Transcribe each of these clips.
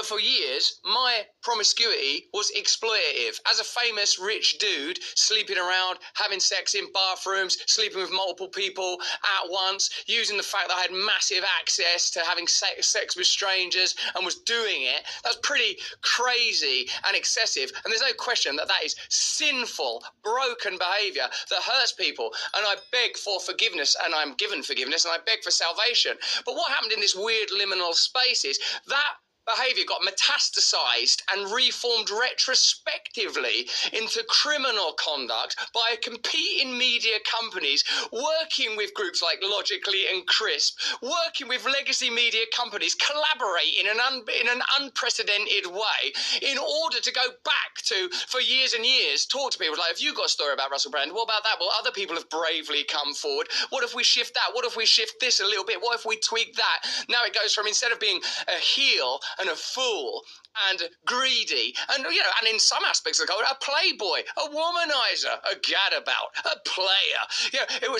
for years, my promiscuity was exploitative. As a famous rich dude, sleeping around, having sex in bathrooms, sleeping with multiple people at once, using the fact that I had massive access to having sex with strangers and was doing it, that's pretty crazy and excessive. And there's no question that that is sinful, broken behaviour that hurts people. And I beg for forgiveness, and I'm given forgiveness, and I beg for salvation. But what happened in this weird liminal space is that behaviour got metastasised and reformed retrospectively into criminal conduct by competing media companies working with groups like Logically and Crisp, working with legacy media companies, collaborating in an unprecedented way in order to go back to, for years and years, talk to people like, have you got a story about Russell Brand? What about that? Well, other people have bravely come forward. What if we shift that? What if we shift this a little bit? What if we tweak that? Now it goes from, instead of being a heel and a fool and greedy, and and in some aspects of the culture, a playboy, a womanizer, a gadabout, a player. It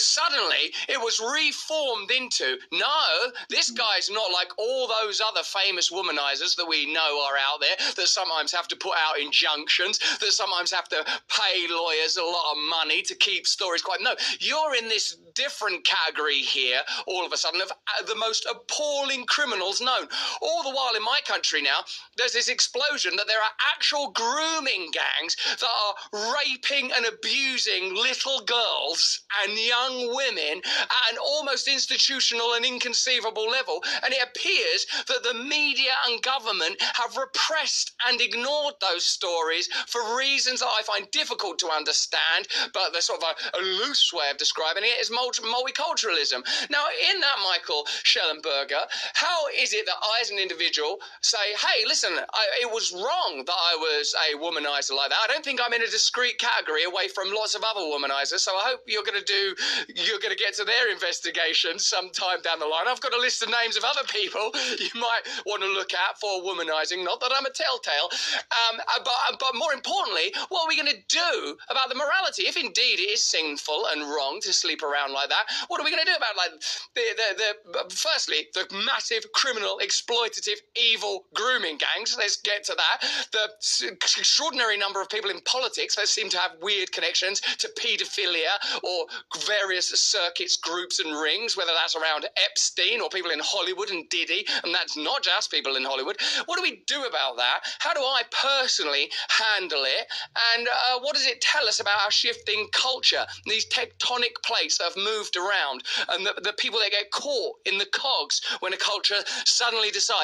was reformed into, no, this guy's not like all those other famous womanizers that we know are out there, that sometimes have to put out injunctions, that sometimes have to pay lawyers a lot of money to keep stories quiet. No, you're in this different category here, all of a sudden, of the most appalling criminals known. All the while in my country now, there's this explosion that there are actual grooming gangs that are raping and abusing little girls and young women at an almost institutional and inconceivable level. And it appears that the media and government have repressed and ignored those stories for reasons that I find difficult to understand, but the sort of a loose way of describing it is multiculturalism. Now, in that, Michael Schellenberger, how is it that I, as an individual, say, hey, listen, it was wrong that I was a womanizer like that. I don't think I'm in a discrete category away from lots of other womanizers, so I hope you're going to get to their investigation sometime down the line. I've got a list of names of other people you might want to look at for womanizing. Not that I'm a telltale, but more importantly, what are we going to do about the morality? If indeed it is sinful and wrong to sleep around like that, what are we going to do about, like, firstly, the massive criminal, exploitative, evil grooming gangs? Let's get to that. The extraordinary number of people in politics that seem to have weird connections to paedophilia or various circuits, groups and rings, whether that's around Epstein or people in Hollywood and Diddy, and that's not just people in Hollywood. What do we do about that? How do I personally handle it? And what does it tell us about our shifting culture, these tectonic plates that have moved around, and the people that get caught in the cogs when a culture suddenly decides